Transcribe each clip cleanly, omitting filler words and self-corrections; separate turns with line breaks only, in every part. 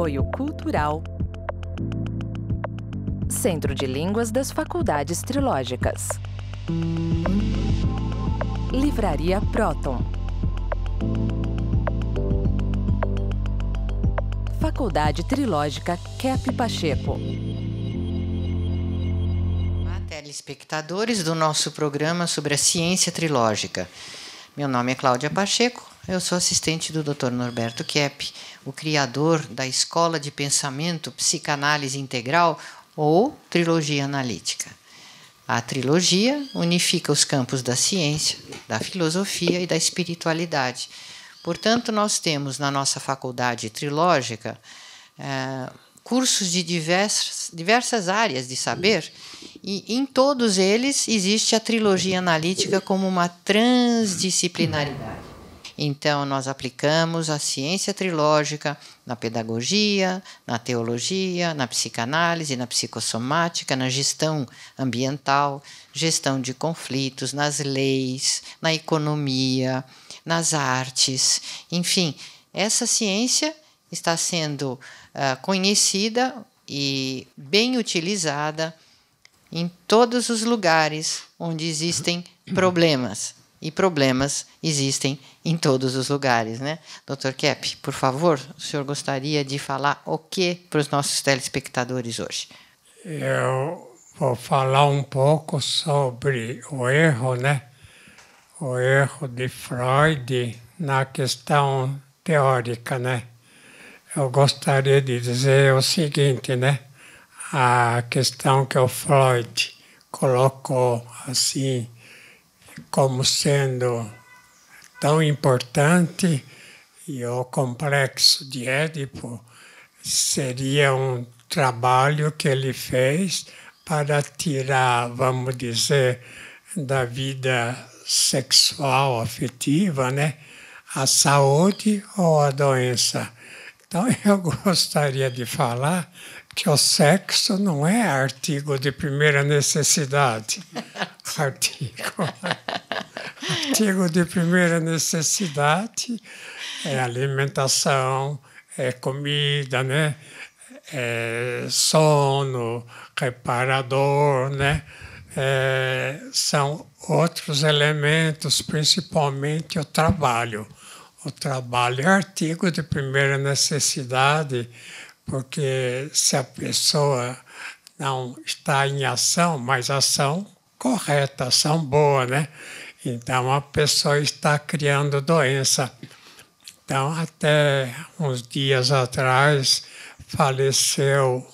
Apoio Cultural. Centro de Línguas das Faculdades Trilógicas. Livraria Próton. Faculdade Trilógica Kep Pacheco.
Olá, telespectadores do nosso programa sobre a ciência trilógica. Meu nome é Cláudia Pacheco, eu sou assistente do Dr. Norberto Kep, o criador da Escola de Pensamento Psicanálise Integral ou Trilogia Analítica. A trilogia unifica os campos da ciência, da filosofia e da espiritualidade. Portanto, nós temos na nossa faculdade trilógica cursos de diversas áreas de saber, e em todos eles existe a trilogia analítica como uma transdisciplinaridade. Então, nós aplicamos a ciência trilógica na pedagogia, na teologia, na psicanálise, na psicossomática, na gestão ambiental, gestão de conflitos, nas leis, na economia, nas artes. Enfim, essa ciência está sendo conhecida e bem utilizada em todos os lugares onde existem problemas. E problemas existem em todos os lugares, né? Dr. Kep, por favor, o senhor gostaria de falar o que para os nossos telespectadores hoje?
Eu vou falar um pouco sobre o erro, né? O erro de Freud na questão teórica, né? Eu gostaria de dizer o seguinte, né? A questão que o Freud colocou assim como sendo tão importante, e o complexo de Édipo seria um trabalho que ele fez para tirar, vamos dizer, da vida sexual, afetiva, né, a saúde ou a doença. Então, eu gostaria de falar que o sexo não é artigo de primeira necessidade. Artigo de primeira necessidade é alimentação, é comida, né? É sono, reparador, né? São outros elementos, principalmente o trabalho. O trabalho é artigo de primeira necessidade, porque se a pessoa não está em ação, mas ação correta, ação boa, né? Então a pessoa está criando doença. Então, até uns dias atrás, faleceu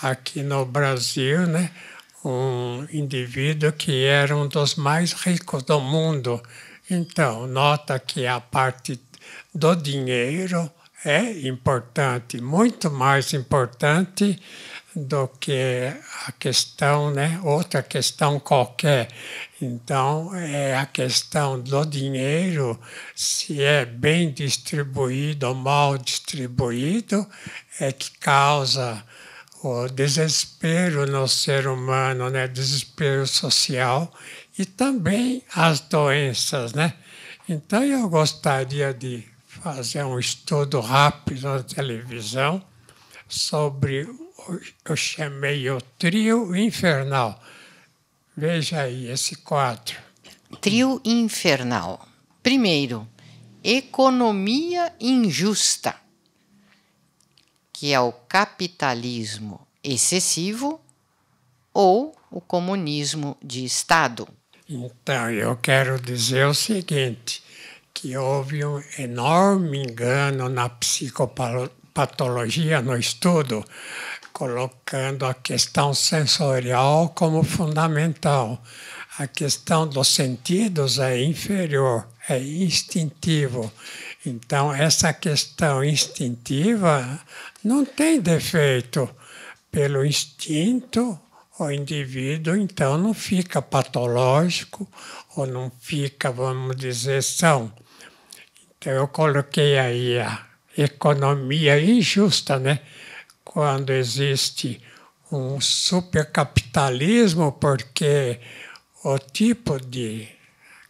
aqui no Brasil, né, um indivíduo que era um dos mais ricos do mundo. Então, nota que a parte do dinheiro é importante, muito mais importante do que a questão, né, outra questão qualquer. Então, é a questão do dinheiro, se é bem distribuído ou mal distribuído, é que causa o desespero no ser humano, né, desespero social, e também as doenças, né? Então, eu gostaria de fazer um estudo rápido na televisão sobre, eu chamei o trio infernal. Veja aí esse quadro.
Trio infernal. Primeiro, economia injusta, que é o capitalismo excessivo ou o comunismo de Estado.
Então, eu quero dizer o seguinte, que houve um enorme engano na psicopatologia, no estudo, colocando a questão sensorial como fundamental. A questão dos sentidos é inferior, é instintivo. Então, essa questão instintiva não tem defeito. Pelo instinto, o indivíduo, então, não fica patológico ou não fica, vamos dizer, são. Então, eu coloquei aí a economia injusta, né? Quando existe um supercapitalismo, porque o tipo de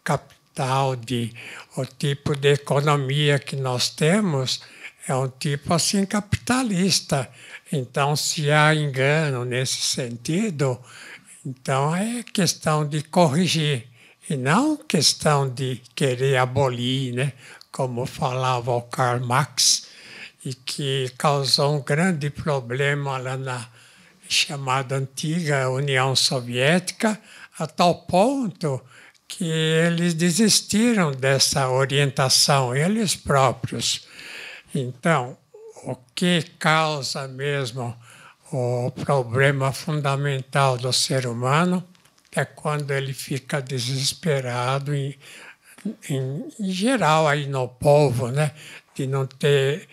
capital, o tipo de economia que nós temos é um tipo assim capitalista. Então, se há engano nesse sentido, então é questão de corrigir e não questão de querer abolir, né? Como falava o Karl Marx, e que causou um grande problema lá na chamada antiga União Soviética, a tal ponto que eles desistiram dessa orientação, eles próprios. Então, o que causa mesmo o problema fundamental do ser humano é quando ele fica desesperado, em geral, aí no povo, né? De não ter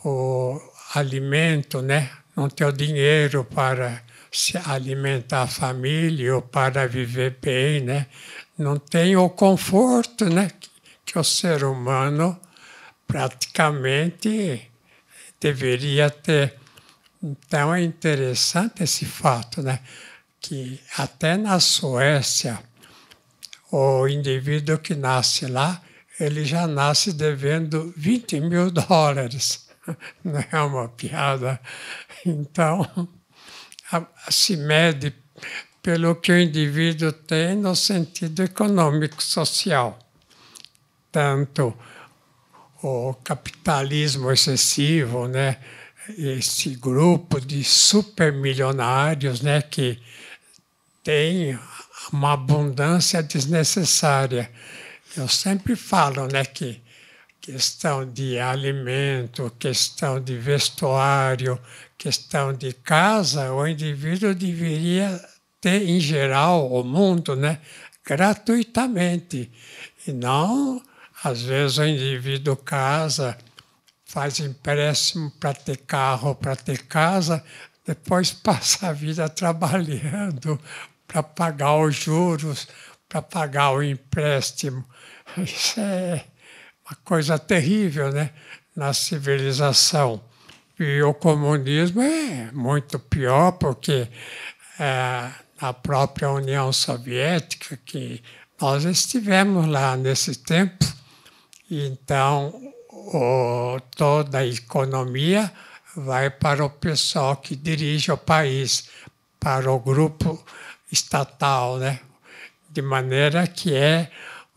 o alimento, né? Não ter o dinheiro para se alimentar a família ou para viver bem, né? Não tem o conforto, né? Que o ser humano praticamente deveria ter. Então é interessante esse fato, né? Que até na Suécia, o indivíduo que nasce lá, ele já nasce devendo $20.000. Não é uma piada. Então, se mede pelo que o indivíduo tem no sentido econômico, social. Tanto o capitalismo excessivo, né? Esse grupo de supermilionários, né? Que tem uma abundância desnecessária. Eu sempre falo, né, que questão de alimento, questão de vestuário, questão de casa, o indivíduo deveria ter, em geral, o mundo, né, gratuitamente. E não, às vezes, o indivíduo casa, faz empréstimo para ter carro, para ter casa, depois passa a vida trabalhando para pagar os juros, para pagar o empréstimo. Isso é uma coisa terrível, né? Na civilização. E o comunismo é muito pior, porque na própria União Soviética, que nós estivemos lá nesse tempo, então toda a economia vai para o pessoal que dirige o país, para o grupo estatal, né? De maneira que é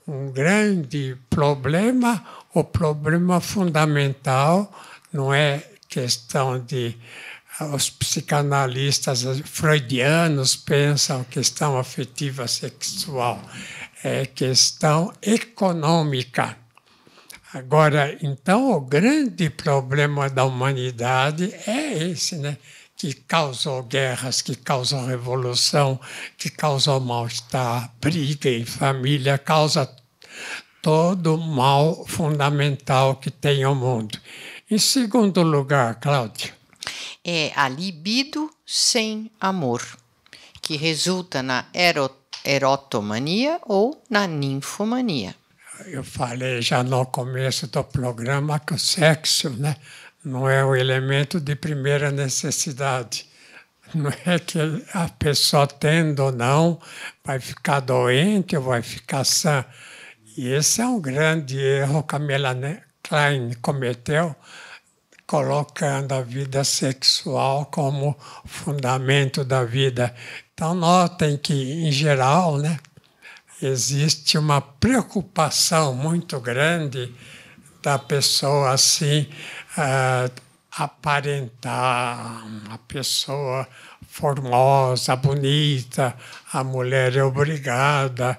um grande problema. O problema fundamental não é questão de... Os psicanalistas freudianos pensam questão afetiva sexual, é questão econômica. Agora, então, o grande problema da humanidade é esse, né? Que causou guerras, que causou revolução, que causou mal-estar, briga em família, causa todo o mal fundamental que tem o mundo. Em segundo lugar, Cláudia?
É a libido sem amor, que resulta na erotomania ou na ninfomania.
Eu falei já no começo do programa que o sexo, né, não é o elemento de primeira necessidade. Não é que a pessoa tendo ou não vai ficar doente ou vai ficar sã. E esse é um grande erro que a Melanie Klein cometeu, colocando a vida sexual como fundamento da vida. Então, notem que, em geral, né, existe uma preocupação muito grande da pessoa assim aparentar uma pessoa formosa, bonita. A mulher é obrigada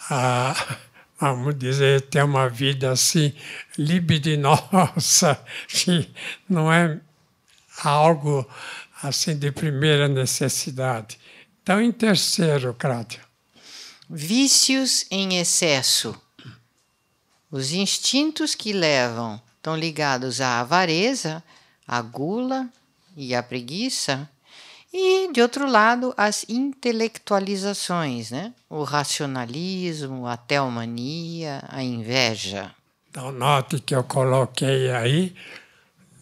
a, vamos dizer, ter uma vida assim libidinosa, que não é algo assim de primeira necessidade. Então, em terceiro, Cláudia.
Vícios em excesso. Os instintos que levam estão ligados à avareza, à gula e à preguiça. E, de outro lado, as intelectualizações, né? O racionalismo, a teomania, a inveja.
Então, note que eu coloquei aí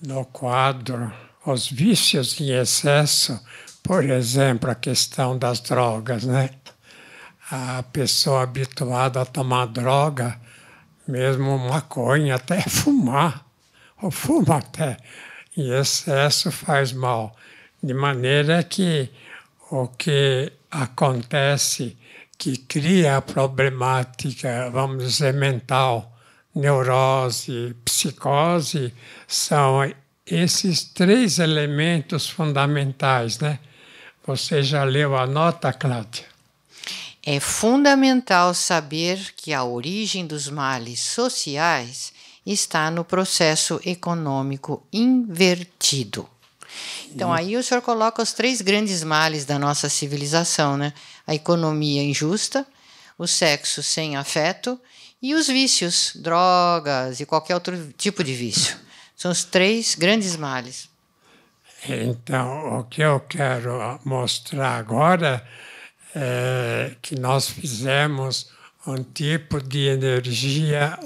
no quadro os vícios em excesso, por exemplo, a questão das drogas, né? A pessoa habituada a tomar droga, mesmo maconha, até fumar. ou fuma até, em excesso faz mal. De maneira que o que acontece que cria a problemática, vamos dizer, mental, neurose, psicose, são esses 3 elementos fundamentais, né? Você já leu a nota, Cláudia?
É fundamental saber que a origem dos males sociais está no processo econômico invertido. Então, aí o senhor coloca os 3 grandes males da nossa civilização, né? A economia injusta, o sexo sem afeto e os vícios, drogas e qualquer outro tipo de vício. São os 3 grandes males.
Então, o que eu quero mostrar agora é que nós fizemos um tipo de energia,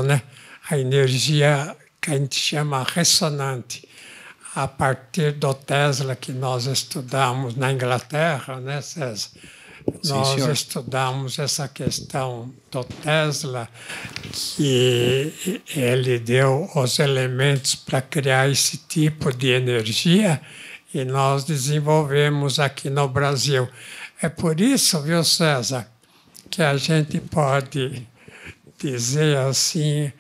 né? A energia que a gente chama ressonante, a partir do Tesla que nós estudamos na Inglaterra, né, César?
Sim,
nós
senhor.
estudamos essa questão do Tesla, que ele deu os elementos para criar esse tipo de energia e nós desenvolvemos aqui no Brasil. É por isso, viu, César, que a gente pode dizer assim,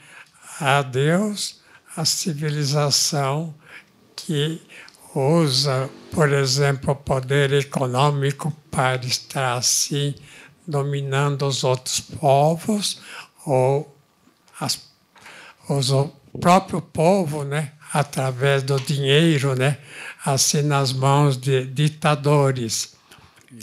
adeus à civilização que usa, por exemplo, o poder econômico para estar assim dominando os outros povos ou o próprio povo, né, através do dinheiro, né, assim nas mãos de ditadores.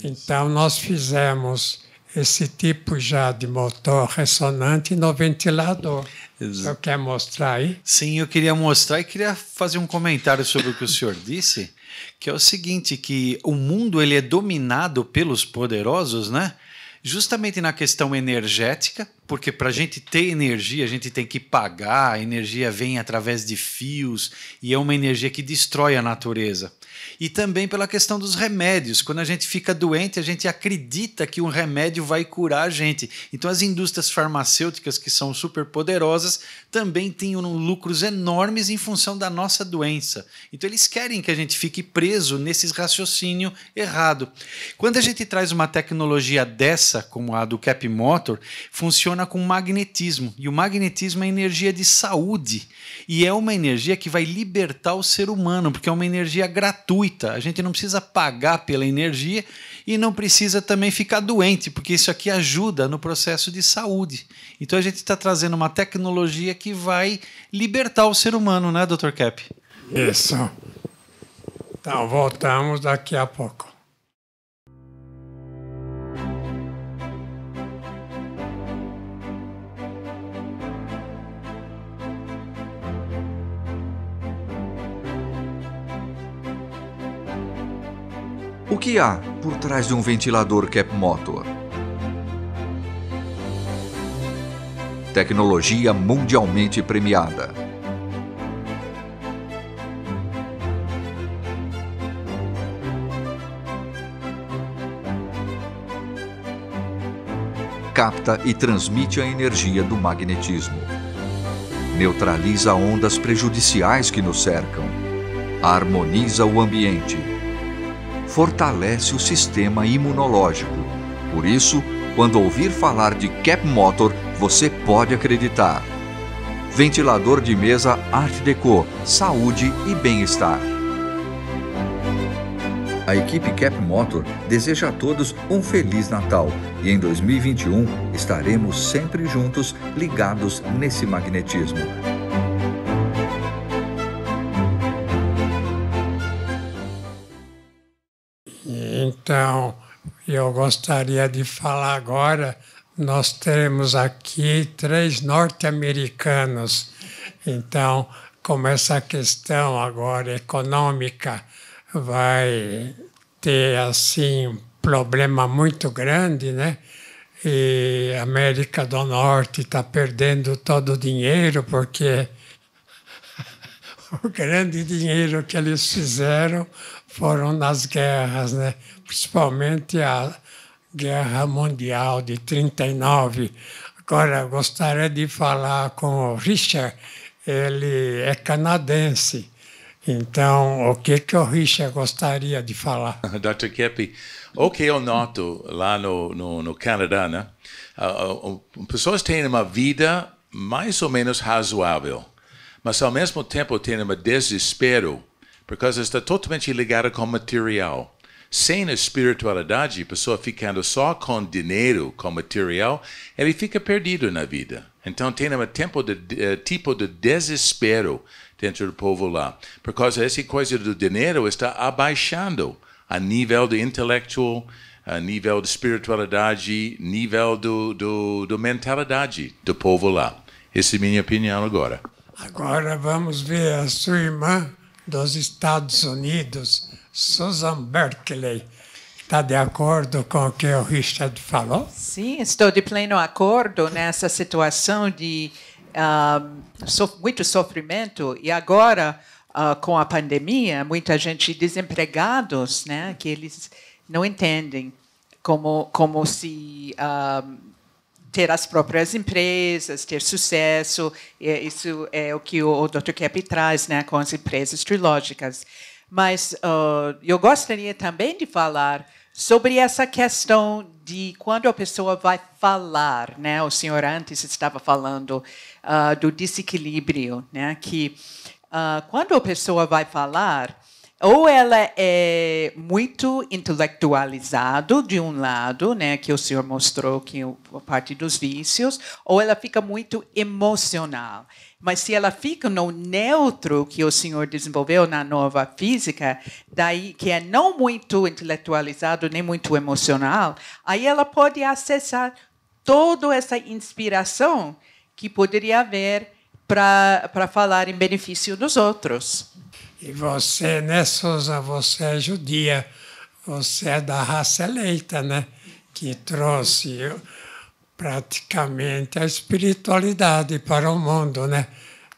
Então nós fizemos esse tipo já de motor ressonante no ventilador. Você quer mostrar aí?
Sim, eu queria mostrar e queria fazer um comentário sobre o que o senhor disse, que é o seguinte, que o mundo ele é dominado pelos poderosos, né? Justamente na questão energética, porque para a gente ter energia, a gente tem que pagar, a energia vem através de fios e é uma energia que destrói a natureza. E também pela questão dos remédios. Quando a gente fica doente, a gente acredita que um remédio vai curar a gente. Então as indústrias farmacêuticas, que são super poderosas, também têm lucros enormes em função da nossa doença. Então eles querem que a gente fique preso nesse raciocínio errado. Quando a gente traz uma tecnologia dessa, como a do Cap Motor, funciona com magnetismo. E o magnetismo é energia de saúde. E é uma energia que vai libertar o ser humano, porque é uma energia gratuita. A gente não precisa pagar pela energia e não precisa também ficar doente, porque isso aqui ajuda no processo de saúde. Então a gente está trazendo uma tecnologia que vai libertar o ser humano, né, Dr. Cap?
Isso. Então voltamos daqui a pouco.
O que há por trás de um ventilador Cap Motor? Tecnologia mundialmente premiada. Capta e transmite a energia do magnetismo. Neutraliza ondas prejudiciais que nos cercam. Harmoniza o ambiente. Fortalece o sistema imunológico. Por isso, quando ouvir falar de Cap Motor, você pode acreditar. Ventilador de mesa Art Deco, saúde e bem-estar. A equipe Cap Motor deseja a todos um Feliz Natal e em 2021 estaremos sempre juntos, ligados nesse magnetismo.
Então, eu gostaria de falar agora, nós temos aqui 3 norte-americanos. Então, como essa questão agora econômica vai ter, assim, um problema muito grande, né? E a América do Norte está perdendo todo o dinheiro, porque o grande dinheiro que eles fizeram foram nas guerras, né? Principalmente a Guerra Mundial de 1939. Agora, eu gostaria de falar com o Richard. ele é canadense. Então, o que o Richard gostaria de falar?
Dr. Kepi, o que eu noto lá no Canadá, né? Pessoas têm uma vida mais ou menos razoável, mas ao mesmo tempo têm um desespero, porque está totalmente ligada com material. Sem a espiritualidade, a pessoa ficando só com dinheiro, com material, ele fica perdido na vida. Então tem um tipo de desespero dentro do povo lá, por causa essa coisa do dinheiro está abaixando a nível do intelectual, a nível de espiritualidade, nível do mentalidade do povo lá. Essa é a minha opinião agora.
Agora vamos ver a sua irmã dos Estados Unidos, Susan Berkeley. Está de acordo com o que o Richard falou?
Sim, estou de pleno acordo nessa situação de muito sofrimento. E agora, com a pandemia, muita gente desempregados, né, que eles não entendem como se ter as próprias empresas, ter sucesso. Isso é o que o Dr. Kepi traz, né, com as empresas trilógicas. Mas eu gostaria também de falar sobre essa questão de quando a pessoa vai falar, né? O senhor antes estava falando do desequilíbrio, né? Que quando a pessoa vai falar, ou ela é muito intelectualizado de um lado, né? Que o senhor mostrou que a parte dos vícios, ou ela fica muito emocional. Mas se ela fica no neutro que o senhor desenvolveu na nova física, daí que é não muito intelectualizado nem muito emocional, aí ela pode acessar toda essa inspiração que poderia haver para falar em benefício dos outros.
E você, né, Susan, você é judia, você é da raça eleita, né, que trouxe praticamente a espiritualidade para o mundo, né?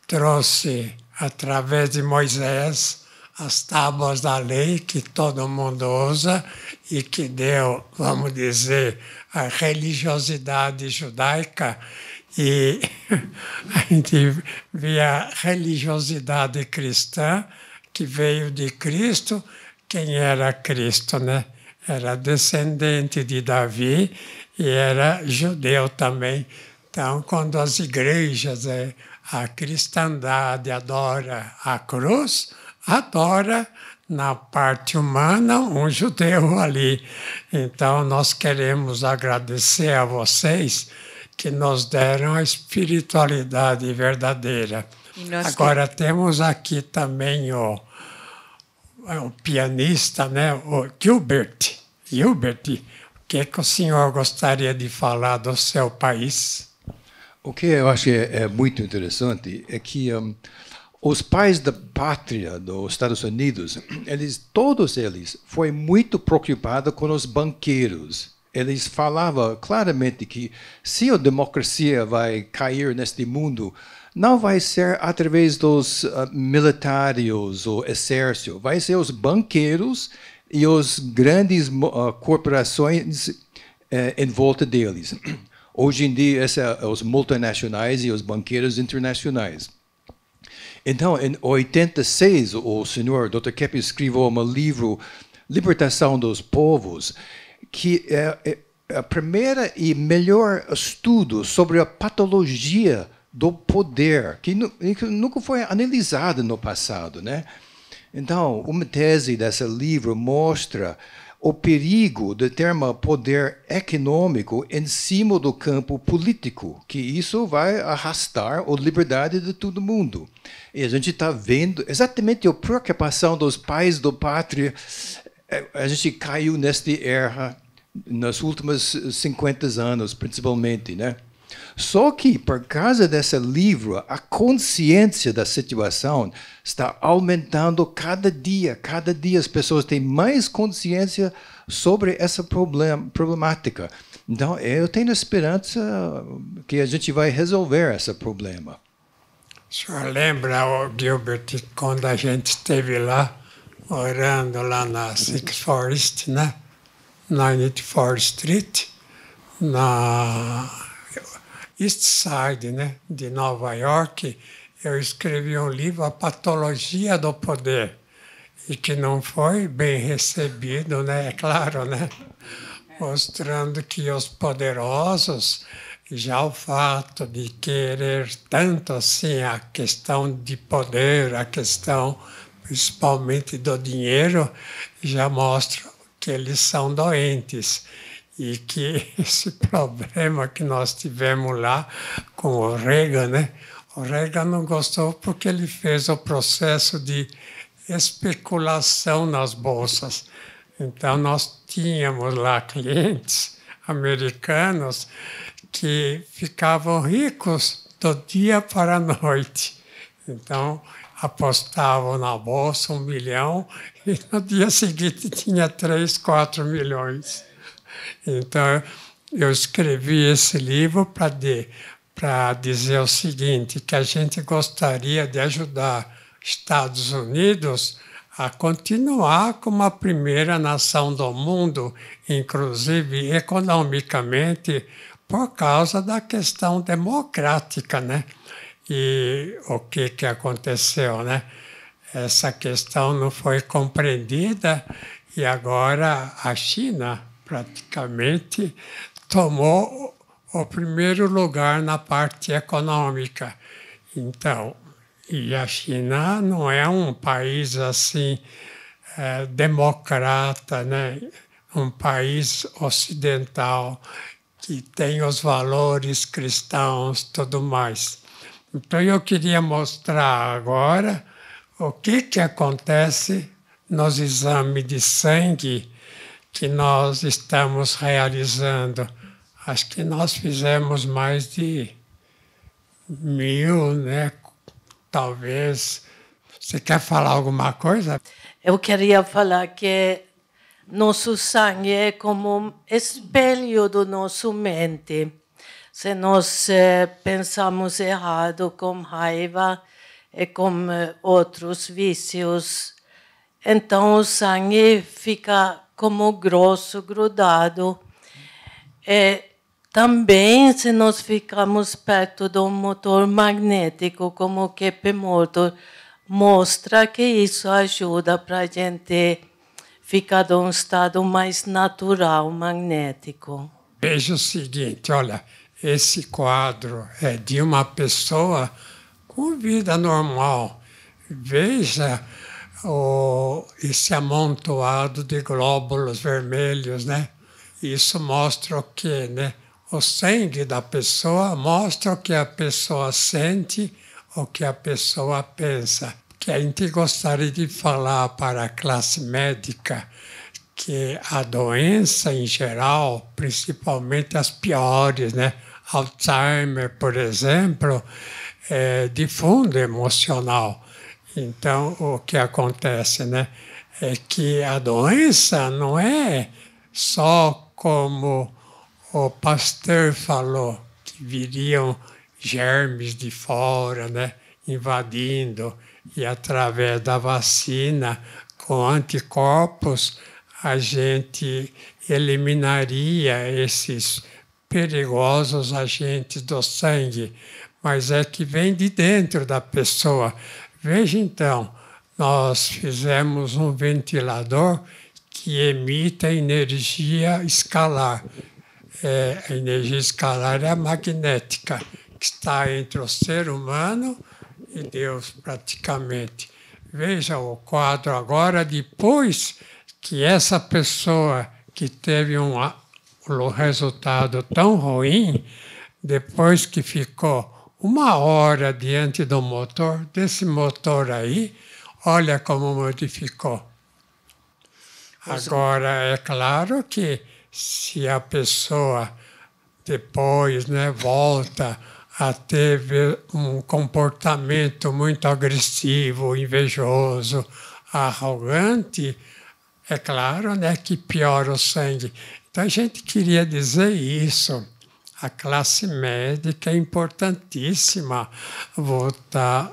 Trouxe, através de Moisés, as tábuas da lei que todo mundo usa e que deu, vamos dizer, a religiosidade judaica. E a gente via a religiosidade cristã que veio de Cristo. Quem era Cristo, né? Era descendente de Davi e era judeu também. Então, quando as igrejas, a cristandade adora a cruz, adora, na parte humana, um judeu ali. Então, nós queremos agradecer a vocês que nos deram a espiritualidade verdadeira. Agora, temos aqui também o pianista, né? O Gilbert. Gilbert, o que o senhor gostaria de falar do seu país?
O que eu acho é muito interessante é que os pais da pátria dos Estados Unidos, todos eles foram muito preocupados com os banqueiros. Eles falavam claramente que se a democracia vai cair neste mundo, não vai ser através dos militares ou exército, vai ser os banqueiros e as grandes corporações em volta deles. Hoje em dia, os multinacionais e os banqueiros internacionais. Então, em 86, o senhor Dr. Kepi escreveu um livro, Libertação dos Povos, que é a primeira e melhor estudo sobre a patologia do poder, que nunca foi analisada no passado, né? Então, uma tese desse livro mostra o perigo de ter um poder econômico em cima do campo político, que isso vai arrastar a liberdade de todo mundo. E a gente está vendo exatamente a preocupação dos pais da pátria. A gente caiu nesta era nos últimos 50 anos, principalmente, né? Só que, por causa desse livro, a consciência da situação está aumentando cada dia. Cada dia as pessoas têm mais consciência sobre essa problemática. Então, eu tenho esperança que a gente vai resolver esse problema.
O senhor lembra, Gilbert, quando a gente esteve lá, orando lá na Sixth Forest, né? 94th Street, na East Side, né, de Nova York, eu escrevi um livro, A Patologia do Poder, e que não foi bem recebido, né? É claro, né? Mostrando que os poderosos, já o fato de querer tanto assim a questão de poder, a questão principalmente do dinheiro, já mostra que eles são doentes. E que esse problema que nós tivemos lá com o Reagan, né? O Reagan não gostou porque ele fez o processo de especulação nas bolsas. Então, nós tínhamos lá clientes americanos que ficavam ricos do dia para a noite. Então, apostavam na bolsa 1 milhão e no dia seguinte tinha 3, 4 milhões. Então, eu escrevi esse livro para dizer o seguinte, que a gente gostaria de ajudar Estados Unidos a continuar como a primeira nação do mundo, inclusive economicamente, por causa da questão democrática, né? E o que aconteceu, né? Essa questão não foi compreendida e agora a China praticamente tomou o primeiro lugar na parte econômica. Então, e a China não é um país assim democrata, né? Um país ocidental que tem os valores cristãos, tudo mais. Então eu queria mostrar agora o que acontece nos exames de sangue que nós estamos realizando. Acho que nós fizemos mais de 1000, né? Talvez. Você quer falar alguma coisa?
Eu queria falar que nosso sangue é como um espelho do nosso mente. Se nós pensamos errado, com raiva e com outros vícios, então o sangue fica como grosso, grudado. E também, se nós ficamos perto do motor magnético, como o Kepler Motor, mostra que isso ajuda para a gente ficar em um estado mais natural, magnético.
Veja o seguinte, olha, esse quadro é de uma pessoa com vida normal. Veja esse amontoado de glóbulos vermelhos, né? Isso mostra o quê, né? O sangue da pessoa mostra o que a pessoa sente, o que a pessoa pensa. Que a gente gostaria de falar para a classe médica que a doença em geral, principalmente as piores, né? Alzheimer, por exemplo, é de fundo emocional. Então, o que acontece, né? É que a doença não é só como o Pasteur falou, que viriam germes de fora, né? Invadindo, e através da vacina, com anticorpos, a gente eliminaria esses perigosos agentes do sangue, mas é que vem de dentro da pessoa. Veja então, nós fizemos um ventilador que emite energia escalar. A energia escalar é a magnética, que está entre o ser humano e Deus, praticamente. Veja o quadro agora, depois que essa pessoa que teve um resultado tão ruim, depois que ficou 1 hora diante do motor, desse motor aí, olha como modificou. Agora, é claro que se a pessoa depois, né, volta a ter um comportamento muito agressivo, invejoso, arrogante, é claro, né, que piora o sangue. Então, a gente queria dizer isso. A classe médica é importantíssima voltar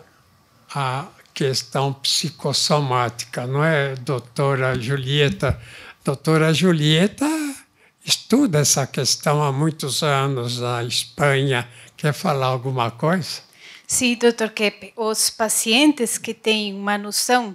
à questão psicossomática, não é, doutora Julieta? Doutora Julieta estuda essa questão há muitos anos na Espanha. Quer falar alguma coisa?
Sim, doutor Keppe. Os pacientes que têm uma noção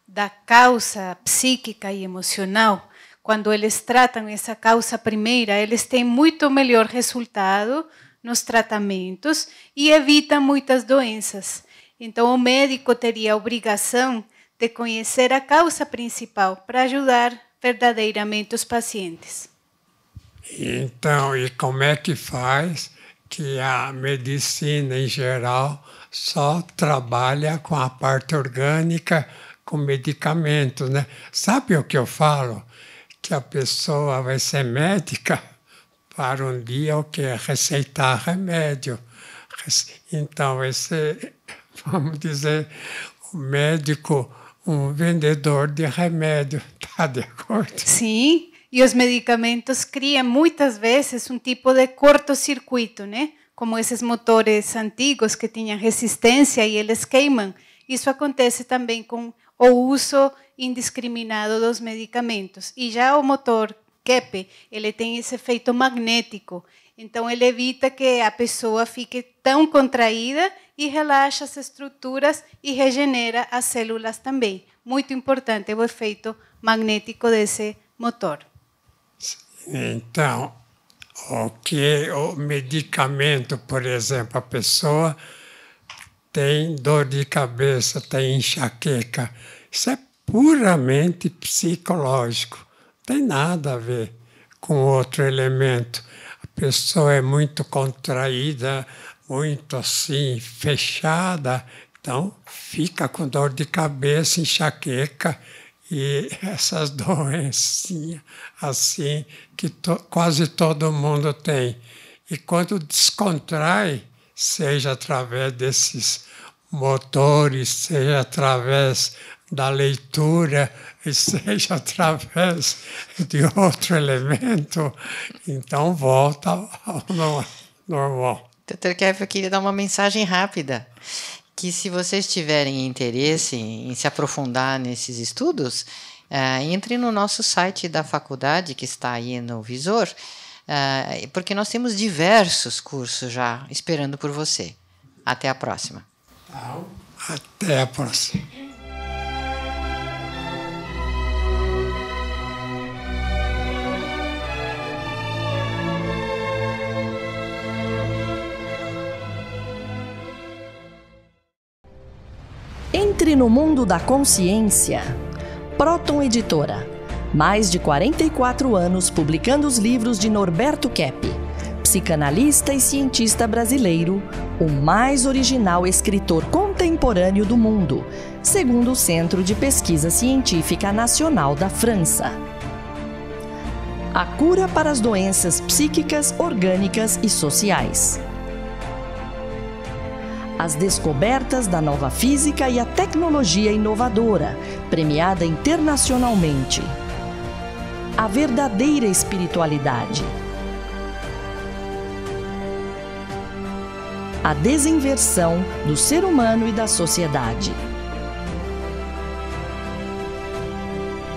da causa psíquica e emocional, quando eles tratam essa causa primeira, eles têm muito melhor resultado nos tratamentos e evitam muitas doenças. Então, o médico teria a obrigação de conhecer a causa principal para ajudar verdadeiramente os pacientes.
Então, e como é que faz que a medicina em geral só trabalha com a parte orgânica, com medicamentos, né? Sabe o que eu falo? Que a pessoa vai ser médica para um dia o que? Receitar remédio. Então, vai ser, vamos dizer, o médico, um vendedor de remédio. Está de acordo?
Sim, e os medicamentos criam muitas vezes um tipo de cortocircuito, né? Como esses motores antigos que tinham resistência e eles queimam. Isso acontece também com o uso indiscriminado dos medicamentos. E já o motor Keppe, ele tem esse efeito magnético. Então, ele evita que a pessoa fique tão contraída e relaxa as estruturas e regenera as células também. Muito importante o efeito magnético desse motor.
Então, o medicamento, por exemplo, a pessoa tem dor de cabeça, tem enxaqueca. Isso é puramente psicológico. Não tem nada a ver com outro elemento. A pessoa é muito contraída, muito assim, fechada, então fica com dor de cabeça, enxaqueca e essas doenças assim que quase todo mundo tem. E quando descontrai, seja através desses motores, seja através da leitura, e seja através de outro elemento, então volta ao normal.
Dr. Keppe, eu queria dar uma mensagem rápida, que se vocês tiverem interesse em se aprofundar nesses estudos, entre no nosso site da faculdade, que está aí no visor, porque nós temos diversos cursos já esperando por você. Até a próxima.
Até a próxima.
Entre no mundo da consciência. Próton Editora. Mais de 44 anos publicando os livros de Norberto Keppe, psicanalista e cientista brasileiro, o mais original escritor contemporâneo do mundo, segundo o Centro de Pesquisa Científica Nacional da França. A cura para as doenças psíquicas, orgânicas e sociais. As descobertas da nova física e a tecnologia inovadora, premiada internacionalmente. A verdadeira espiritualidade. A desinversão do ser humano e da sociedade.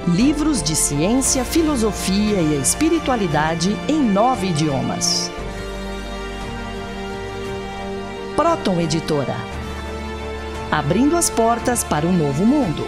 Livros de ciência, filosofia e espiritualidade em 9 idiomas. Próton Editora. Abrindo as portas para um novo mundo.